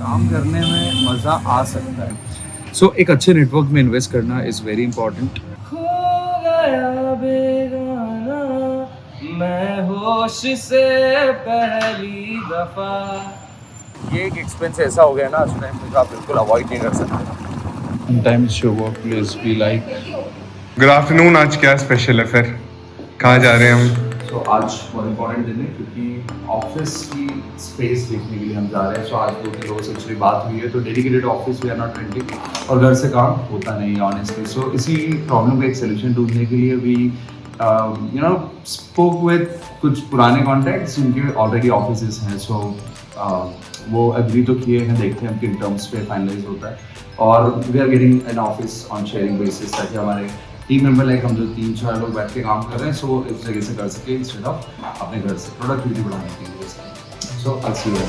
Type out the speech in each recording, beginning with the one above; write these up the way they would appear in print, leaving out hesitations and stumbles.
काम करने में मज़ा आ सकता है। सो एक अच्छे नेटवर्क में इन्वेस्ट करना इज़ वेरी इंपॉर्टेंट। खो गया बेगाना मैं होश से पहली दफा। ये एक एक्सपेंस ऐसा हो गया ना आज टाइम में, जो आप बिल्कुल अवॉइड नहीं कर सकते। Sometimes your workplace be like good afternoon. आज क्या स्पेशल है फिर? कहाँ जा रहे हैं हम? तो आज बहुत इम्पोर्टेंट दिन है क्योंकि ऑफिस की स्पेस देखने के लिए हम जा रहे हैं। सो आज 2-3 लोगों से एक्चुअली बात हुई है, तो dedicated office we are not renting और घर से काम होता नहीं है ऑनेस्टली। सो इसी प्रॉब्लम का एक सोल्यूशन ढूंढने के लिए वी स्पोक विद कुछ पुराने कॉन्टैक्ट्स जिनके ऑलरेडी ऑफिस हैं। सो वो एग्री तो किए हैं, देखते हैं हम किन टर्म्स पे फाइनलाइज होता है। और we are getting an office on sharing basis, ताकि हमारे टीम मेंबर लाइक हम जो 3-4 लोग बैठ के काम कर रहे हैं, सो इस जगह से कर सके इंस्टेड ऑफ अपने घर से प्रोडक्टिविटी बढ़ाने के लिए। सो अच्छी है।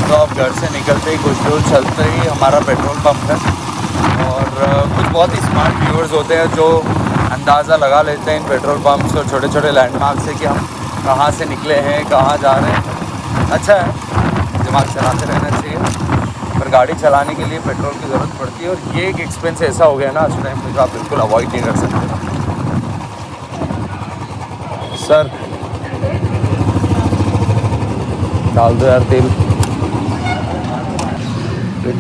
तो अब घर से निकलते ही कुछ दूर चलते ही हमारा पेट्रोल पंप है, और कुछ बहुत ही स्मार्ट व्यूअर्स होते हैं जो अंदाज़ा लगा लेते हैं इन पेट्रोल पंप्स और छोटे छोटे लैंडमार्क से कि हम कहाँ से निकले हैं, कहाँ जा रहे हैं। अच्छा है, दिमाग चलाते रहना चाहिए, पर गाड़ी चलाने के लिए पेट्रोल की ज़रूरत पड़ती है। और ये एक एक्सपेंस ऐसा हो गया ना आज टाइम में, जो आप बिल्कुल अवॉइड नहीं कर सकते। सर डाल दो यार तेल।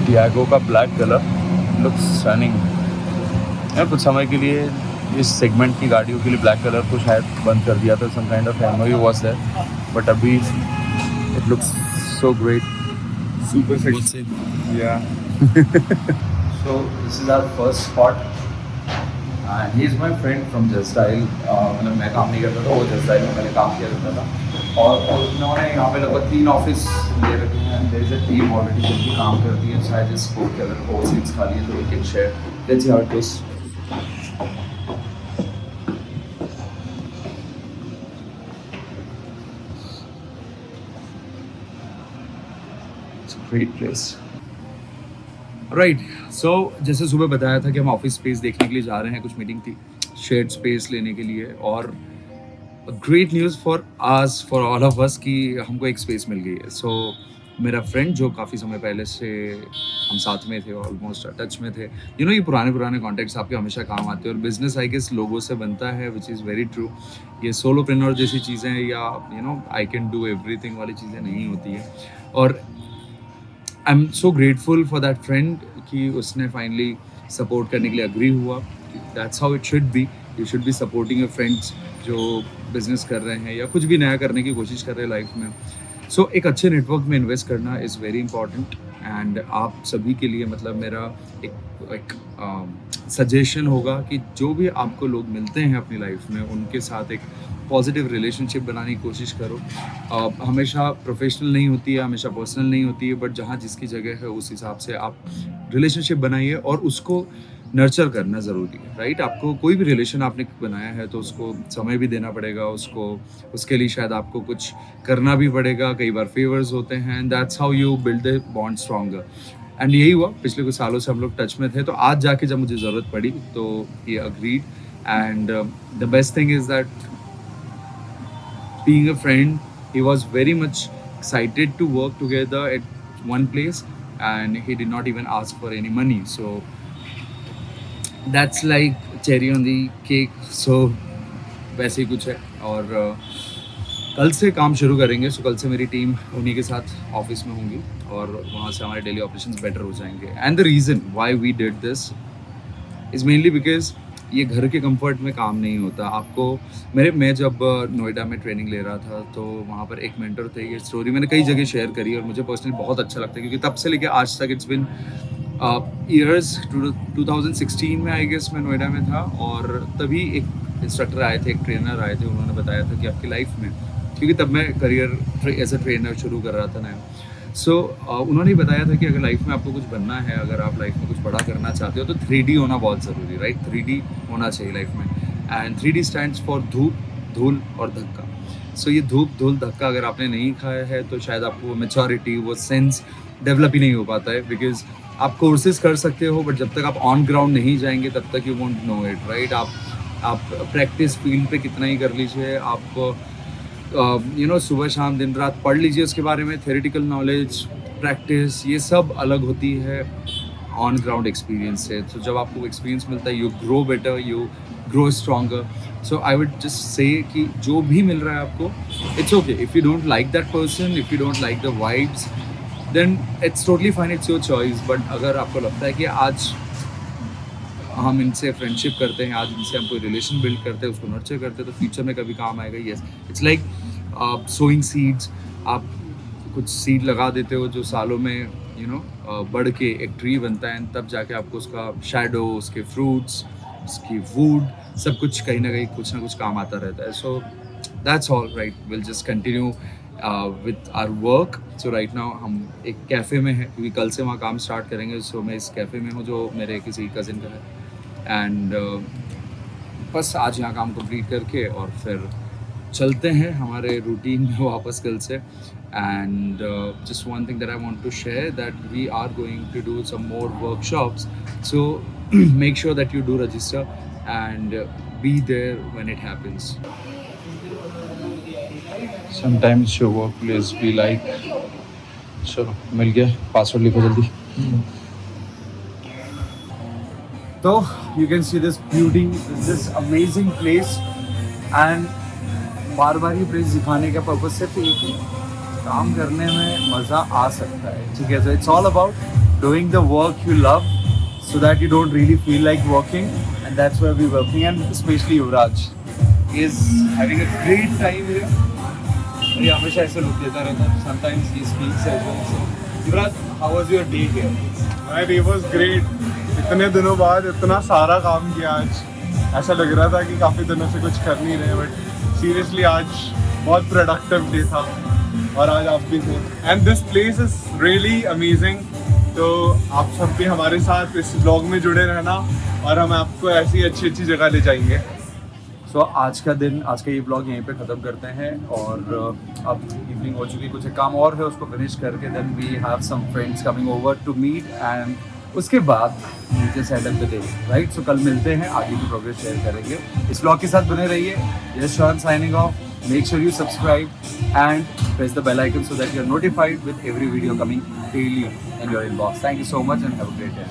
टियागो का ब्लैक कलर लुक्स स्टनिंग। यार कुछ समय के लिए इस सेगमेंट की गाड़ियों के लिए ब्लैक कलर को शायद बंद कर दिया था, some kind of MOU was there, but अभी it looks so great, super sexy. Yeah so this is our first spot. He is my friend from just style. मतलब मैं काम नहीं करता था, वो जस्ट स्टाइल में पहले काम किया करता था, और उन्होंने यहाँ पे लगभग 3 ऑफिस ले रखे हैं। There is a team already जो कि काम करती है। शायद इस स्कोप के अगर 4 सीट्स खाली है तो we can share. Let's see how it goes. Great place. Right, so जैसे सुबह बताया था कि हम ऑफिस स्पेस देखने के लिए जा रहे हैं, कुछ मीटिंग थी शेयर्ड स्पेस लेने के लिए, और great news for us for all of us कि हमको एक स्पेस मिल गई है। सो मेरा फ्रेंड जो काफ़ी समय पहले से हम साथ में थे, ऑलमोस्ट टच में थे, ये पुराने कॉन्टैक्ट्स आपके हमेशा काम आते हैं, और बिजनेस आई गेस लोगों से बनता है, विच इज़ वेरी ट्रू। ये सोलोप्रेन्योर जैसी चीज़ें या आई कैन डू एवरीथिंग वाली चीज़ें नहीं होती है। और I am so grateful for that friend कि उसने फाइनली सपोर्ट करने के लिए अग्री हुआ। That's how it should be. You should be supporting your friends जो बिजनेस कर रहे हैं या कुछ भी नया करने की कोशिश कर रहे हैं लाइफ में। सो एक अच्छे नेटवर्क में इन्वेस्ट करना इज़ वेरी इंपॉर्टेंट, एंड आप सभी के लिए मतलब मेरा एक सजेशन होगा कि जो भी आपको लोग मिलते हैं अपनी लाइफ में, उनके साथ एक पॉजिटिव रिलेशनशिप बनाने की कोशिश करो। हमेशा प्रोफेशनल नहीं होती है, हमेशा पर्सनल नहीं होती है, बट जहाँ जिसकी जगह है उस हिसाब से आप रिलेशनशिप बनाइए, और उसको नर्चर करना ज़रूरी है, राइट। आपको कोई भी रिलेशन आपने बनाया है तो उसको समय भी देना पड़ेगा, उसके लिए शायद आपको कुछ करना भी पड़ेगा, कई बार फेवर्स होते हैं, and that's how you build the bond stronger. And यही हुआ, पिछले कुछ सालों से हम लोग टच में थे, तो आज जाके जब मुझे ज़रूरत पड़ी तो ये agreed. And the best thing is that being a friend, he was very much excited to work together at one place, and he did not even ask for any money. So that's like cherry on the cake. So वैसे ही कुछ है। और कल से काम शुरू करेंगे। सो कल से मेरी टीम उन्हीं के साथ ऑफिस में होंगी, और वहाँ से हमारे डेली ऑपरेशंस बेटर हो जाएंगे। And the reason why we did this is mainly because ये घर के कंफर्ट में काम नहीं होता। आपको मैं जब नोएडा में ट्रेनिंग ले रहा था, तो वहाँ पर एक मेंटर थे। ये स्टोरी मैंने कई जगह शेयर करी, और मुझे पर्सनली बहुत अच्छा लगता है क्योंकि तब से लेके आज तक इट्स बिन ईयर्स। 2016 में आई गेस मैं नोएडा में था, और तभी एक इंस्ट्रक्टर आए थे, एक ट्रेनर आए थे, उन्होंने बताया था कि आपकी लाइफ में, क्योंकि तब मैं करियर एज अ ट्रेनर शुरू कर रहा था नया। सो उन्होंने बताया था कि अगर लाइफ में आपको कुछ बनना है, अगर आप लाइफ में कुछ बड़ा करना चाहते हो, तो 3D होना बहुत ज़रूरी, राइट। 3D होना चाहिए लाइफ में, एंड 3D स्टैंड्स फॉर धूप, धूल और धक्का। सो ये धूप, धूल, धक्का अगर आपने नहीं खाया है तो शायद आपको वो मैच्योरिटी, वो सेंस डेवलप ही नहीं हो पाता है, बिकॉज आप कोर्सेज कर सकते हो, बट जब तक आप ऑन ग्राउंड नहीं जाएंगे तब तक you won't know it, right? आप प्रैक्टिस फील्ड पे कितना ही कर लीजिए, आप सुबह शाम दिन रात पढ़ लीजिए उसके बारे में, थ्योरेटिकल नॉलेज, प्रैक्टिस, ये सब अलग होती है ऑन ग्राउंड एक्सपीरियंस से। तो जब आपको एक्सपीरियंस मिलता है, you grow better, you grow stronger. So I would just say कि जो भी मिल रहा है आपको, it's okay. If you don't like that person, if you don't like the vibes, then it's totally fine, it's your choice. But अगर आपको लगता है कि आज हम इनसे फ्रेंडशिप करते हैं, आज इनसे हम कोई रिलेशन बिल्ड करते हैं, उसको नर्चर करते हैं, तो फ्यूचर में कभी काम आएगा। Yes, it's like sowing seeds. आप कुछ सीड लगा देते हो जो सालों में बढ़ के एक ट्री बनता है, तब जाके आपको उसका शैडो, उसके फ्रूट्स, उसकी वुड, सब कुछ कहीं ना कहीं कुछ ना कुछ काम आता रहता है। So that's all right, will just continue with our work. So right now हम एक कैफ़े में हैं, क्योंकि कल से वहाँ काम स्टार्ट करेंगे। सो मैं इस कैफ़े में हूँ जो मेरे किसी कज़िन का है, एंड बस आज यहाँ काम कंप्लीट करके और फिर चलते हैं हमारे रूटीन में वापस कल से। And just one thing that I want to share, that we are going to do some more workshops, so make sure that you do register and be there when it happens. Sometimes your workplace be like, चलो मिल गया, password लिखो जल्दी। तो you can see this beauty, this amazing place, and बार बार ये place दिखाने का purpose सिर्फ एक ही, काम करने में मज़ा आ सकता है, ठीक है? So it's all about doing the work you love, so that you don't really feel like working, and that's why we working. And specially Yuvraj is having a great time here. ये हमेशा ऐसे लुक देता रहता है, sometimes he speaks as well. So Yuvraj, how was your day here? My day was great. इतने दिनों बाद इतना सारा काम किया आज, ऐसा लग रहा था कि काफ़ी दिनों से कुछ कर नहीं रहे, बट सीरियसली आज बहुत प्रोडक्टिव डे था। और आज आप भी थे, and this place is really amazing. तो आप सब भी हमारे साथ इस ब्लॉग में जुड़े रहना, और हम आपको ऐसी अच्छी अच्छी जगह ले जाएंगे। सो आज का ये ब्लॉग यहीं पे ख़त्म करते हैं, और अब इवनिंग हो चुकी, कुछ एक काम और है उसको फिनिश करके then we have some friends coming over to meet, and उसके बाद just end of the day, right? So कल मिलते हैं, आगे की प्रोग्रेस शेयर करेंगे। इस ब्लॉग के साथ बने रहिए। Yes Shaan signing off. Make sure you subscribe and press the bell icon so that you are notified with every video coming daily in your inbox. Thank you so much and have a great day.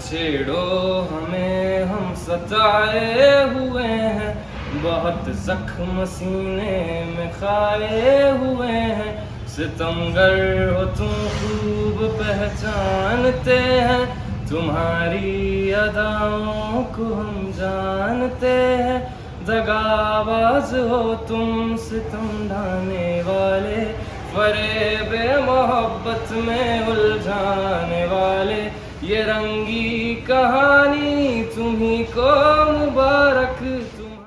छेड़ो हमें, हम सताए हुए हैं, बहुत जख्म सीने में खाए हुए हैं। सितमगर हो तुम खूब पहचानते हैं, तुम्हारी अदाओं को हम जानते हैं। दगाबाज हो तुम सितम ढाने वाले, फरेबे मोहब्बत में उलझाने वाले। ये रंगी कहानी तुम्ही को मुबारक